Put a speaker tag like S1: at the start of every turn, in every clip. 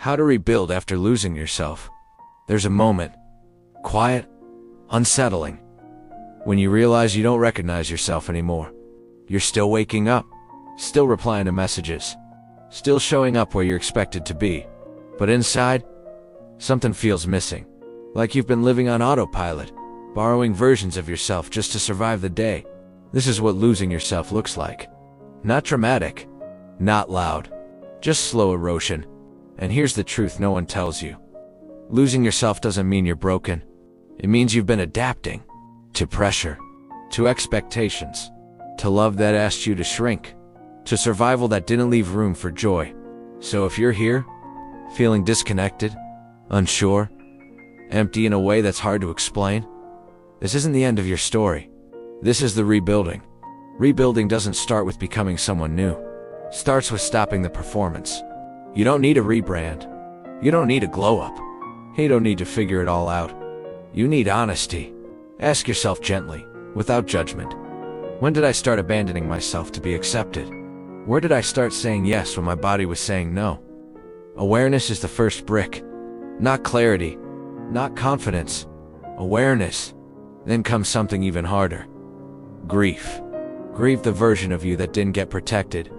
S1: How to rebuild after losing yourself. There's a moment, quiet, unsettling, when you realize you don't recognize yourself anymore. You're still waking up, still replying to messages, still showing up where you're expected to be. But inside, something feels missing. Like you've been living on autopilot, borrowing versions of yourself just to survive the day. This is what losing yourself looks like. Not dramatic, not loud, just slow erosion. And here's the truth no one tells you. Losing yourself doesn't mean you're broken. It means you've been adapting to pressure, to expectations, to love that asked you to shrink, to survival that didn't leave room for joy. So if you're here, feeling disconnected, unsure, empty in a way that's hard to explain, this isn't the end of your story. This is the rebuilding. Rebuilding doesn't start with becoming someone new. It starts with stopping the performance. You don't need a rebrand. You don't need a glow up. You don't need to figure it all out. You need honesty. Ask yourself gently, without judgment. When did I start abandoning myself to be accepted? Where did I start saying yes when my body was saying no? Awareness is the first brick. Not clarity, not confidence. Awareness. Then comes something even harder. Grief. Grieve the version of you that didn't get protected.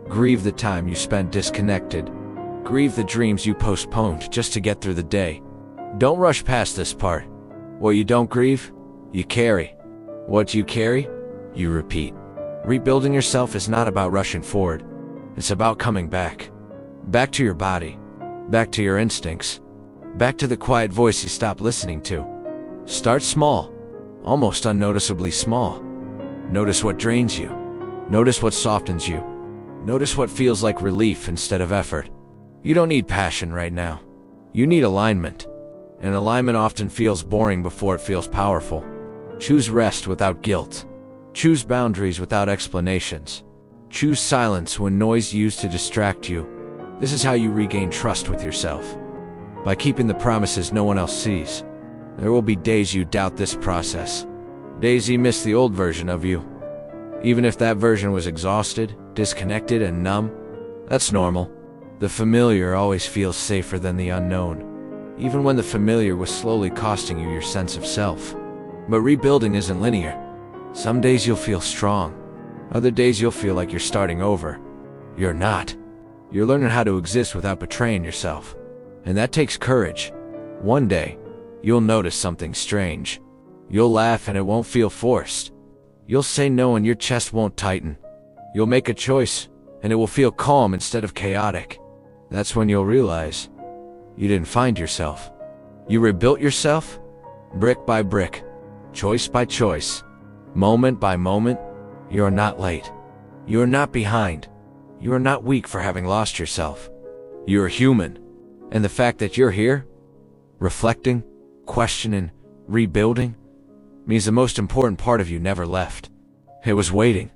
S1: Grieve the time you spent disconnected. Grieve the dreams you postponed just to get through the day. Don't rush past this part. What you don't grieve, you carry. What you carry, you repeat. Rebuilding yourself is not about rushing forward. It's about coming back. Back to your body. Back to your instincts. Back to the quiet voice you stopped listening to. Start small, almost unnoticeably small. Notice what drains you. Notice what softens you. Notice what feels like relief instead of effort. You don't need passion right now. You need alignment. And alignment often feels boring before it feels powerful. Choose rest without guilt. Choose boundaries without explanations. Choose silence when noise used to distract you. This is how you regain trust with yourself. By keeping the promises no one else sees. There will be days you doubt this process. Days you miss the old version of you. Even if that version was exhausted, disconnected, and numb, that's normal. The familiar always feels safer than the unknown, even when the familiar was slowly costing you your sense of self. But rebuilding isn't linear. Some days you'll feel strong. Other days you'll feel like you're starting over. You're not. You're learning how to exist without betraying yourself. And that takes courage. One day, you'll notice something strange. You'll laugh and it won't feel forced. You'll say no and your chest won't tighten. You'll make a choice and it will feel calm instead of chaotic. That's when you'll realize you didn't find yourself. You rebuilt yourself, brick by brick, choice by choice, moment by moment. You're not late. You're not behind. You are not weak for having lost yourself. You're human. And the fact that you're here, reflecting, questioning, rebuilding, means the most important part of you never left. It was waiting.